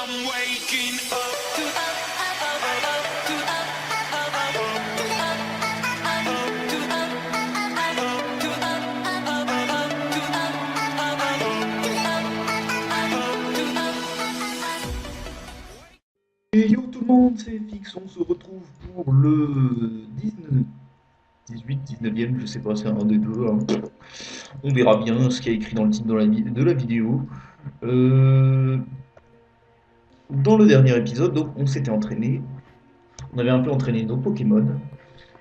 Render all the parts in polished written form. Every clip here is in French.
I'm waking Et yo tout le monde, c'est Fix, on se retrouve pour le 19 18, 19e, je sais pas, c'est un des deux, hein. On verra bien ce qu'il y a écrit dans le titre de la vidéo. Euh, Dans le dernier épisode, donc, on s'était entraîné, on avait un peu entraîné nos Pokémon,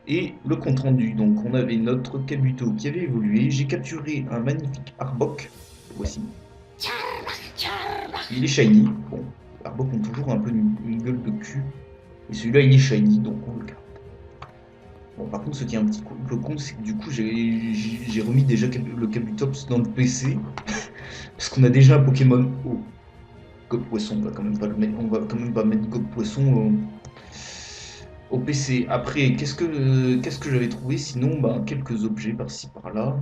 et le compte rendu, donc on avait notre Kabuto qui avait évolué, j'ai capturé un magnifique Arbok, le voici. Il est shiny, bon, les Arbok ont toujours un peu une gueule de cul, et celui-là il est shiny, donc on le garde. Bon, par contre, ce qui est un petit peu con, c'est que du coup, j'ai remis déjà le Kabutops dans le PC. Parce qu'on a déjà un Pokémon au God Poisson. On va quand même pas, on va quand même pas mettre God Poisson au PC. Après, qu'est-ce que j'avais trouvé? Sinon, bah, quelques objets par-ci par-là.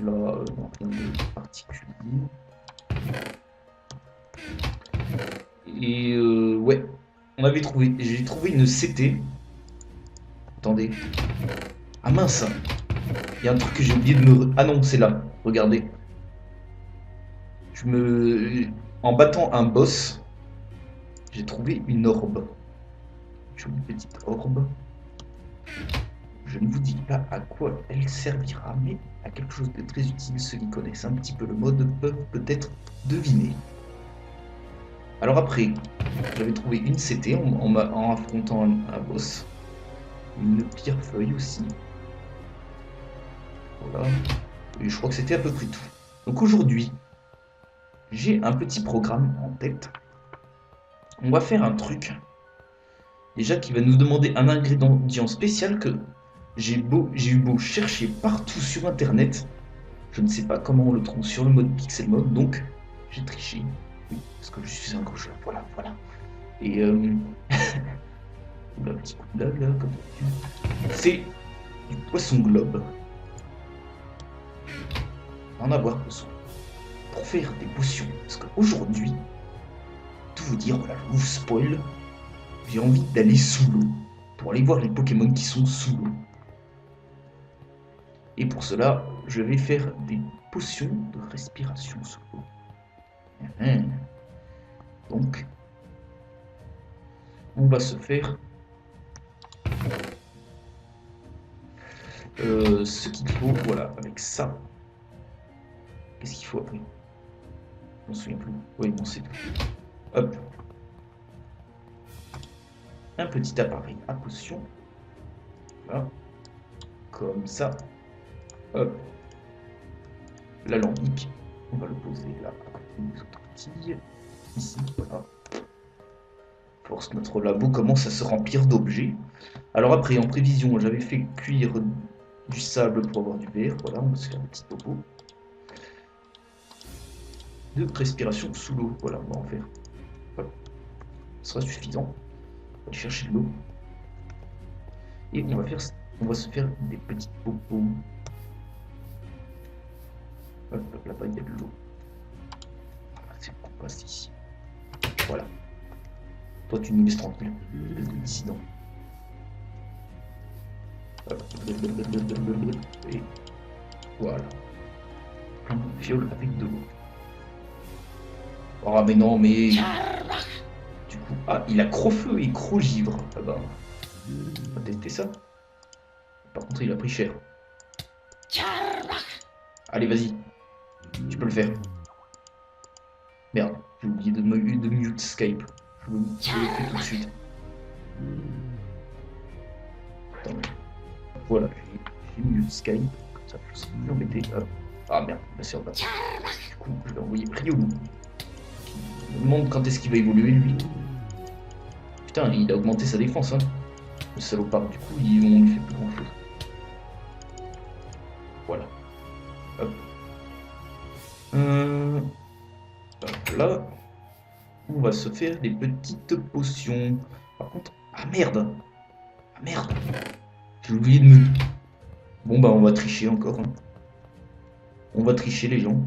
Là, non, rien de particulier. Et ouais, j'ai trouvé une CT. Attendez. Ah mince! Il y a un truc que j'ai oublié de me. Ah non, c'est là. Regardez. En battant un boss, j'ai trouvé une orbe. Une petite orbe. Je ne vous dis pas à quoi elle servira, mais à quelque chose de très utile. Ceux qui connaissent un petit peu le mode peuvent peut-être deviner. Alors après, j'avais trouvé une CT en affrontant un boss. Une pierre feuille aussi. Voilà. Et je crois que c'était à peu près tout. Donc aujourd'hui, j'ai un petit programme en tête. On va faire un truc déjà qui va nous demander un ingrédient spécial que j'ai eu beau chercher partout sur internet. Je ne sais pas comment on le trouve sur le mode Pixel Mode, donc j'ai triché. Oui, parce que je suis un gauche là, voilà, voilà. Et oula, petit coup de blague là, comme d'habitude. C'est du poisson globe. En avoir besoin. Pour faire des potions. Parce qu'aujourd'hui, tout vous dire, voilà, je vous spoil, j'ai envie d'aller sous l'eau. Pour aller voir les Pokémon qui sont sous l'eau. Et pour cela, je vais faire des potions de respiration sous l'eau. Donc, on va se faire ce qu'il faut, voilà, avec ça. Qu'est-ce qu'il faut après? Je m'en souviens plus. Oui, bon, c'est tout. Hop. Un petit appareil à potion. Voilà. Comme ça. Hop. L'alambic. On va le poser là, avec les autres petits. Ici, voilà. Force, notre labo commence à se remplir d'objets. Alors après, en prévision, j'avais fait cuire du sable pour avoir du verre. Voilà, on va se faire un petit topo. De respiration sous l'eau. Voilà, on va en faire. Hop. Ce sera suffisant. On va aller chercher de l'eau. Et on va se faire des petites popos. Hop, là-bas, il y a de l'eau. C'est bon, on passe ici. Voilà. Toi, tu nous laisses tranquille. Dissident. Hop. Et voilà. Un fiole avec de l'eau. Oh, mais non, mais. Du coup, ah, il a Crofeu et Crogivre. Ah bah, on va tester ça. Par contre, il a pris cher. Allez, vas-y. Tu peux le faire. Merde, j'ai oublié de mute Skype. Je le fais tout de suite. Attends. Voilà, j'ai mute Skype. Comme ça, je sais plus embêter. Ah merde, bah c'est en bas. Du coup, je vais envoyer Ryo. Je me demande quand est-ce qu'il va évoluer, lui. Putain, il a augmenté sa défense, hein. Le salopard, du coup, on lui fait plus grand chose. Voilà. Hop. Hop là. On va se faire des petites potions. Par contre. Ah merde! Ah merde! J'ai oublié de me. Bon bah on va tricher encore. Hein. On va tricher les gens.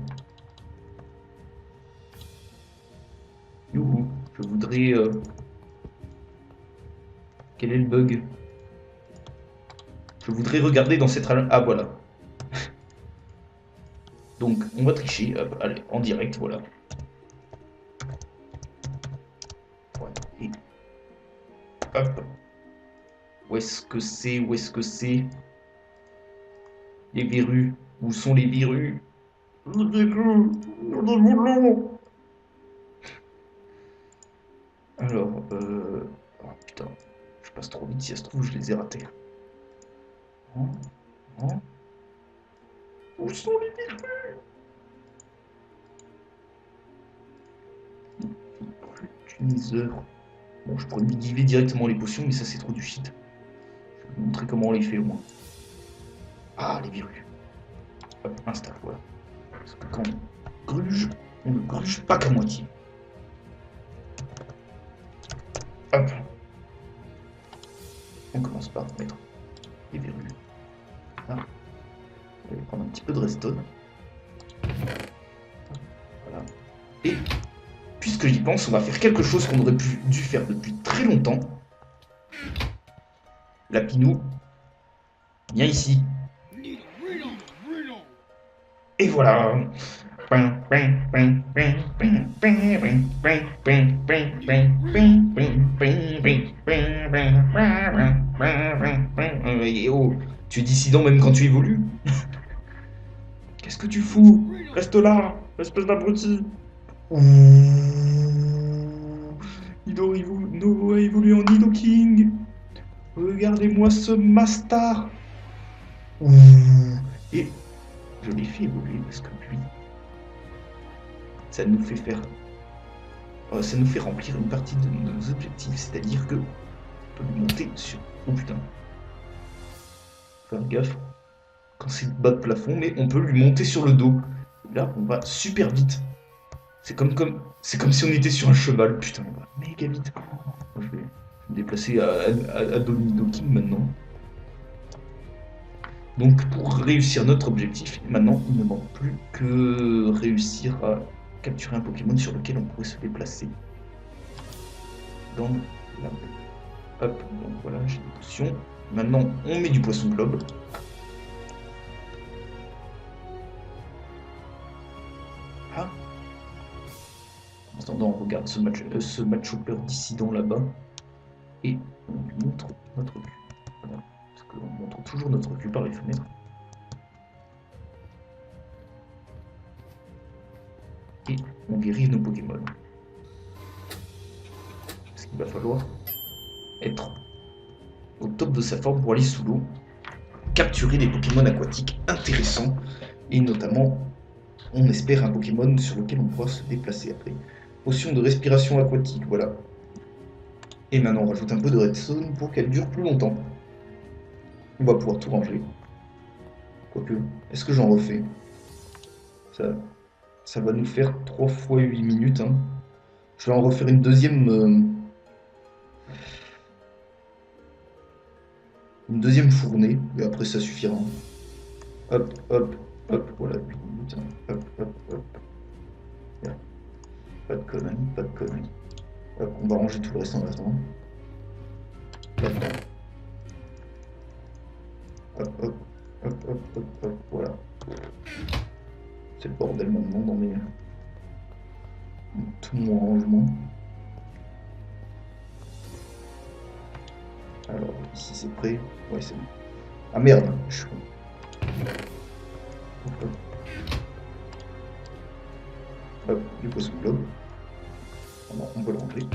Youhou. Je voudrais... Quel est le bug? Je voudrais regarder dans cette... Ah, voilà. Donc, on va tricher. Hop, allez, en direct, voilà. Voilà. Et... Hop. Où est-ce que c'est? Où est-ce que c'est? Les verrues. Où sont les verrues? Alors, oh putain, je passe trop vite, si ça se trouve, je les ai ratés. Hein? Hein? Où sont les verrues? Utiliseur. Bon, je pourrais lui giver directement les potions, mais ça c'est trop du shit. Je vais vous montrer comment on les fait au moins. Ah, les verrues. Hop, installe, voilà. Parce que quand on gruge, on ne gruge pas qu'à moitié. Hop. On commence par mettre les verrues. Là. On va prendre un petit peu de redstone. Voilà. Et puisque j'y pense, on va faire quelque chose qu'on aurait dû faire depuis très longtemps. Lapinou, viens ici. Et voilà. Oh, tu es dissident même quand tu évolues? Qu'est-ce que tu fous? Reste là, espèce d'abruti. Nido a évolué en Nido King. Regardez-moi ce Mastar. Et je l'ai fait évoluer parce que lui, ça nous fait faire, ça nous fait remplir une partie de nos objectifs, c'est-à-dire que on peut lui monter sur. Oh putain. Faire gaffe quand c'est bas de plafond, mais on peut lui monter sur le dos. Là, on va super vite. C'est comme si on était sur un cheval. Putain, on va méga vite. Je vais me déplacer à Domino King maintenant. Donc pour réussir notre objectif, maintenant il ne manque plus que réussir à capturer un Pokémon sur lequel on pourrait se déplacer. Dans la... Hop, donc voilà, j'ai des potions. Maintenant on met du poisson globe. Ah. En attendant, on regarde ce match hopper dissident là-bas. Et on lui montre notre cul. Voilà. Parce qu'on montre toujours notre cul par les fenêtres. Et on guérit nos Pokémon. Parce qu'il va falloir être au top de sa forme pour aller sous l'eau, capturer des Pokémon aquatiques intéressants, et notamment, on espère un Pokémon sur lequel on pourra se déplacer après. Potion de respiration aquatique, voilà. Et maintenant on rajoute un peu de redstone pour qu'elle dure plus longtemps. On va pouvoir tout ranger. Quoique, est-ce que j'en refais? Ça va nous faire 3 fois 8 minutes. Hein. Je vais en refaire une deuxième fournée, et après ça suffira. Hop, hop, hop, voilà, 8 minutes. Hein. Hop, hop, hop. Bien. Pas de conneries, pas de conneries. Hop, on va ranger tout le reste en attendant. Hop, hop, hop, hop, hop, hop, hop, voilà. C'est le bordel maintenant dans tout mon rangement. Alors, ici c'est prêt. Ouais, c'est bon. Ah merde, je suis con. Hop, hop. Hop, du poisson globe. On peut le ranger.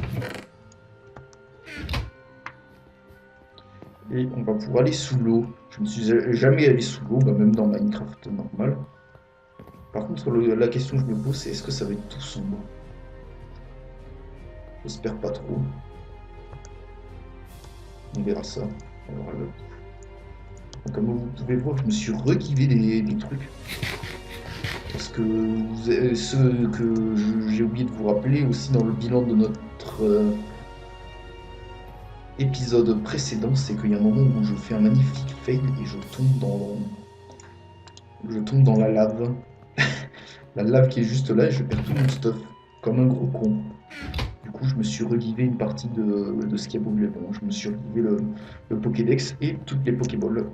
Et on va pouvoir aller sous l'eau. Je ne suis jamais allé sous l'eau, bah même dans Minecraft normal. Par contre, la question que je me pose, c'est est-ce que ça va être tout sombre? J'espère pas trop. On verra ça. Alors, donc, comme vous pouvez voir, je me suis regivé des trucs. Parce que ce que j'ai oublié de vous rappeler aussi dans le bilan de notre épisode précédent, c'est qu'il y a un moment où je fais un magnifique fail et je tombe dans la lave. La lave qui est juste là et je perds tout mon stuff comme un gros con. Du coup, je me suis relivé une partie de ce qui a brûlé. Bon, je me suis relivé le Pokédex et toutes les Pokéballs.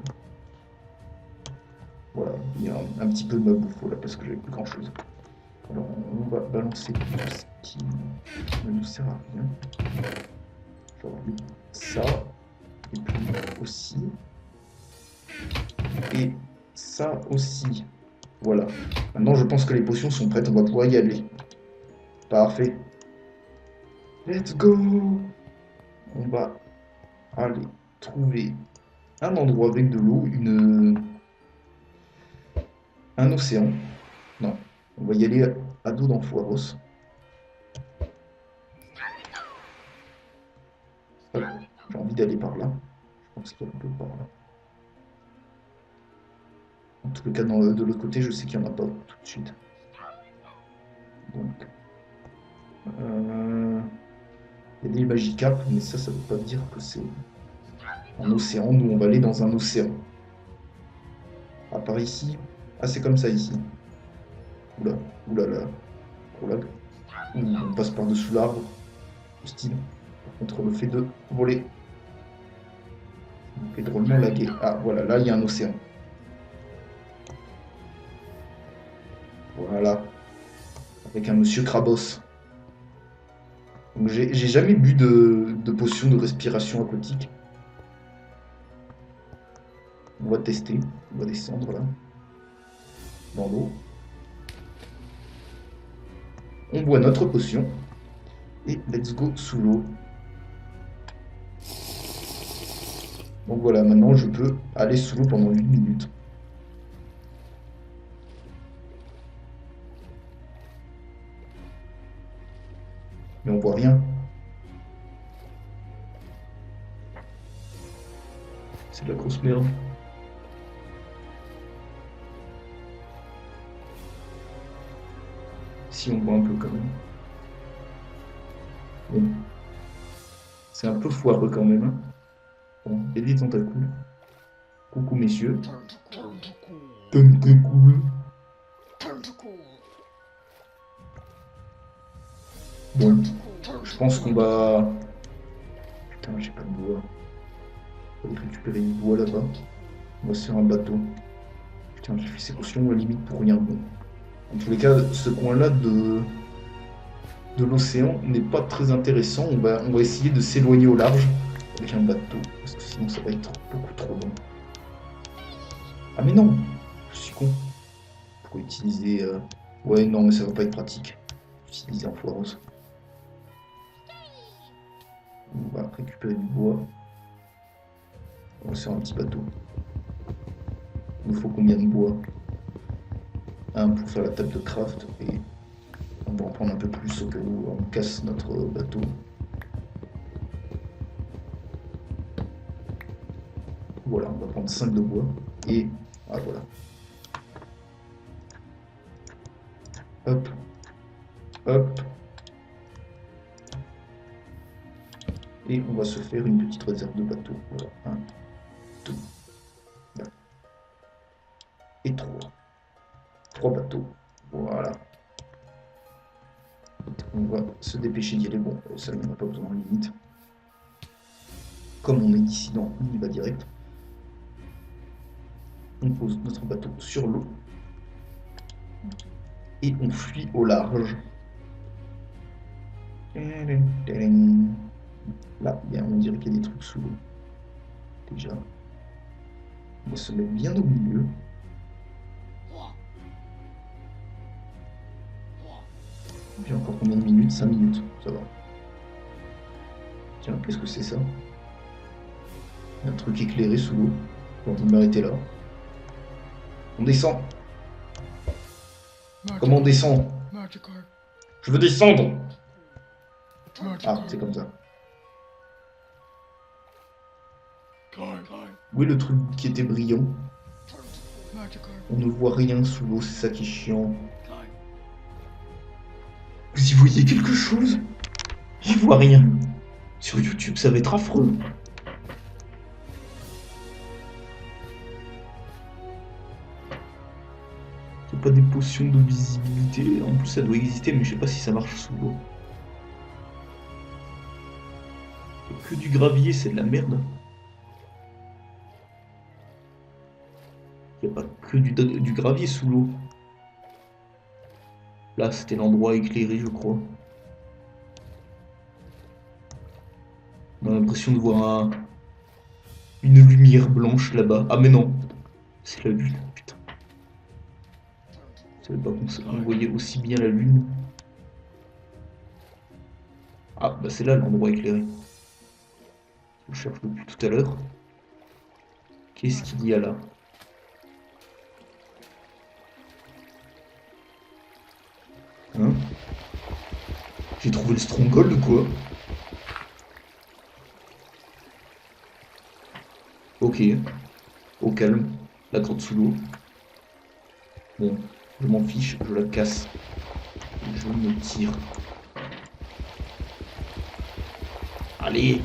Voilà, il y a un petit peu de ma bouffe là parce que j'avais plus grand chose. Alors on va balancer tout ce qui ne nous sert à rien. Genre ça, et puis aussi, et ça aussi. Voilà. Maintenant je pense que les potions sont prêtes, on va pouvoir y aller. Parfait. Let's go! On va aller trouver un endroit avec de l'eau, un océan. Non, on va y aller à dos d'Amphoiros. J'ai envie d'aller par là. Je pense qu'il y a un peu par là. En tout cas, de l'autre côté, je sais qu'il n'y en a pas tout de suite. Donc, il y a des Magikarp, mais ça ne veut pas dire que c'est un océan. Nous, on va aller dans un océan. À part ici. Ah, c'est comme ça ici. Oula, oulala. Gros lag. On passe par-dessous l'arbre. Style. Par contre, le fait de voler. On fait drôlement laguer. Ah, voilà, là, il y a un océan. Voilà. Avec un monsieur Krabos. Donc, j'ai jamais bu de potion de respiration aquatique. On va tester. On va descendre là. Dans l'eau. On boit notre potion. Et let's go sous l'eau. Donc voilà, maintenant je peux aller sous l'eau pendant 8 minutes. Mais on voit rien. C'est de la grosse merde. Si on voit un peu quand même. Bon. C'est un peu foireux quand même. Hein. Bon, il y a des tentacules. Coucou messieurs. Tentacules. Bon, je pense qu'on va... Putain, j'ai pas de bois. On va récupérer du bois là-bas. On va se faire un bateau. Putain, j'ai fait ces potions à la limite pour rien. Bon. En tous les cas, ce coin-là de l'océan n'est pas très intéressant. On va essayer de s'éloigner au large avec un bateau, parce que sinon ça va être beaucoup trop long. Ah mais non, je suis con. Pourquoi utiliser... Ouais, non, mais ça va pas être pratique. Utiliser Amphoiros. On va récupérer du bois. On va se faire un petit bateau. Il nous faut combien de bois? Un pour faire la table de craft et on va en prendre un peu plus au cas où on casse notre bateau. Voilà, on va prendre 5 de bois et ah voilà. Hop, hop. Et on va se faire une petite réserve de bateau. Voilà, 1, 2, là. Et 3. 3 bateaux. Voilà. On va se dépêcher d'y aller. Bon, ça, il n'y en a pas besoin en limite. Comme on est dissident, on y va direct. On pose notre bateau sur l'eau. Et on fuit au large. Là, on dirait qu'il y a des trucs sous l'eau. Déjà. On va se mettre bien au milieu. Et puis encore combien de minutes? 5 minutes, ça va. Tiens, qu'est-ce que c'est ça? Un truc éclairé sous l'eau. Bon, vous m'arrêtez là. On descend. Comment on descend? Je veux descendre. Ah, c'est comme ça. Où est le truc qui était brillant? On ne voit rien sous l'eau, c'est ça qui est chiant. Vous y voyez quelque chose? J'y vois rien. Sur YouTube, ça va être affreux. C'est pas des potions de visibilité. En plus, ça doit exister, mais je sais pas si ça marche sous l'eau. que du gravier, c'est de la merde. Il n'y a pas que du gravier sous l'eau. Là, c'était l'endroit éclairé, je crois. On a l'impression de voir une lumière blanche là-bas. Ah mais non, c'est la lune, putain. Je savais pas qu'on voyait aussi bien la lune. Ah bah c'est là l'endroit éclairé. Je cherche depuis tout à l'heure. Qu'est-ce qu'il y a là? Hein? J'ai trouvé le stronghold ou quoi? Ok, au calme, la grotte sous l'eau. Bon, je m'en fiche, je la casse. Je me tire. Allez!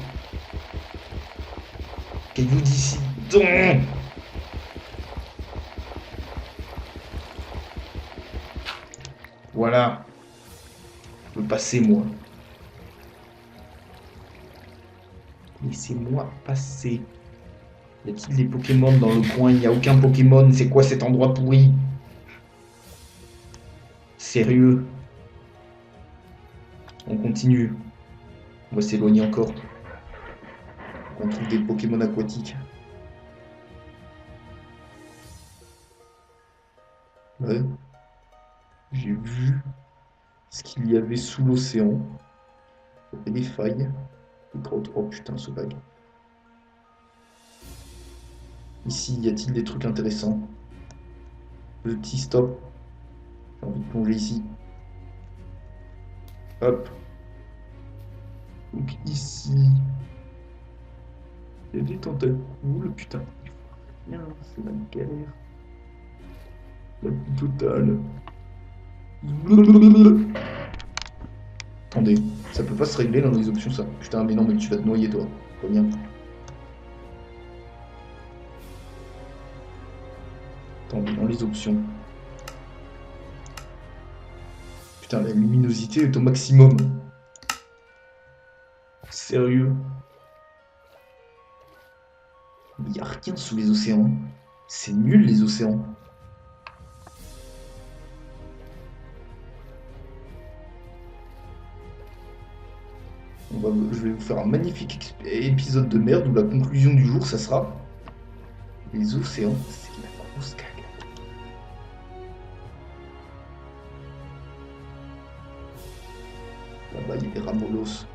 Caillou d'ici. Voilà. Je peux passer, moi. Laissez-moi passer. Y a-t-il des Pokémon dans le coin? Il n'y a aucun Pokémon. C'est quoi cet endroit pourri? Sérieux? On continue. On va s'éloigner encore. On trouve des Pokémon aquatiques. Ouais. J'ai vu ce qu'il y avait sous l'océan. Il y avait des failles. Des grottes. Oh putain, ce bug. Ici, y a-t-il des trucs intéressants? Petit stop. J'ai envie de plonger ici. Hop. Donc ici, il y a des tentacules. Putain. Bien, c'est la galère. La plus totale. Attendez, ça peut pas se régler dans les options ça. Putain, mais non, mais tu vas te noyer toi. Pas bien. Attendez, dans les options. Putain, la luminosité est au maximum. Sérieux? Il n'y a rien sous les océans. C'est nul les océans. Je vais vous faire un magnifique épisode de merde où la conclusion du jour, ça sera les océans, c'est la grosse cagade. Là-bas, il y a des ramolos.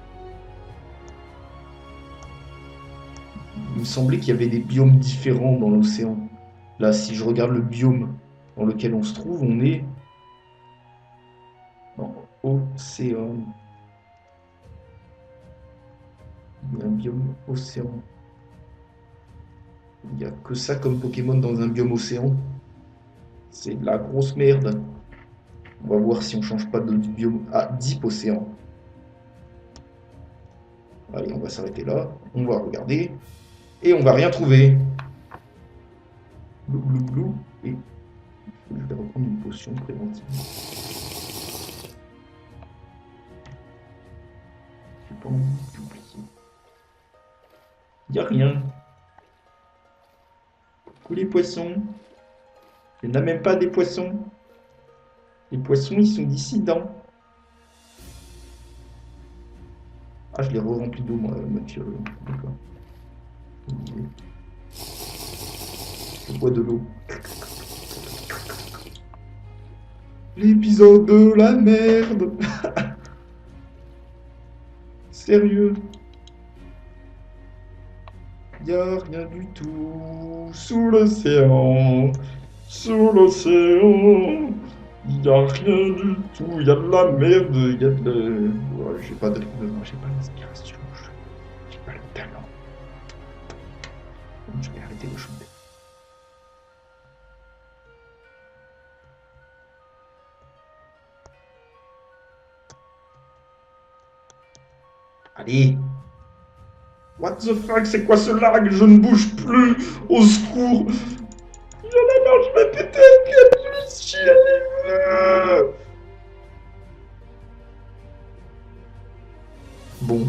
Il me semblait qu'il y avait des biomes différents dans l'océan. Là, si je regarde le biome dans lequel on se trouve, on est dans océan. Il y a un biome océan. Il n'y a que ça comme Pokémon dans un biome océan. C'est de la grosse merde. On va voir si on change pas de biome à Deep Océan. Allez, on va s'arrêter là. On va regarder. Et on va rien trouver. Blou, blou, blou. Et je vais reprendre une potion préventive. J'ai pas envie d'oublier. Il n'y a rien. Coucou les poissons. Il n'y en a même pas des poissons. Les poissons, ils sont dissidents. Ah, je l'ai re-rempli d'eau, moi, Mathieu. D'accord. Je bois de l'eau. L'épisode de la merde. Sérieux. Y a rien du tout sous l'océan. Sous l'océan. Y a rien du tout. Y a de la merde. Y a de... Ouais, j'ai pas l'inspiration. J'ai pas le talent. Je vais arrêter de chanter. Allez. What the fuck, c'est quoi ce lag? Je ne bouge plus. Au secours. Il y en a marre, je vais péter un câble. Je suis allé. Bon.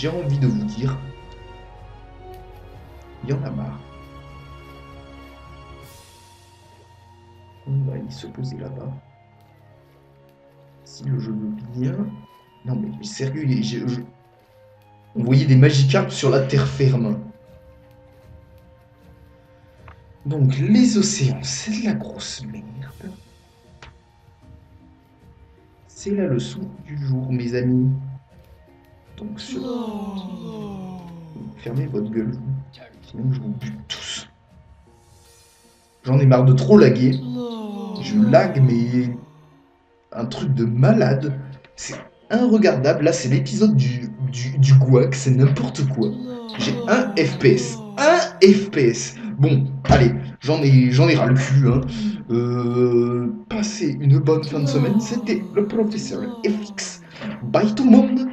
j'ai envie de vous dire, il y en a marre. On va aller se poser là-bas. Si le jeu veut bien... Non mais sérieux, on voyait des Magikarp sur la terre ferme. Donc les océans, c'est de la grosse merde. C'est la leçon du jour, mes amis. Donc fermez votre gueule, sinon je vous bute tous. J'en ai marre de trop laguer. Je lag, mais un truc de malade. C'est inregardable. Là, c'est l'épisode du Gouac, c'est n'importe quoi. J'ai un FPS. Un FPS. Bon, allez, j'en ai ras le cul. Hein. Passez une bonne fin de semaine. C'était le professeur FX. Bye tout le monde.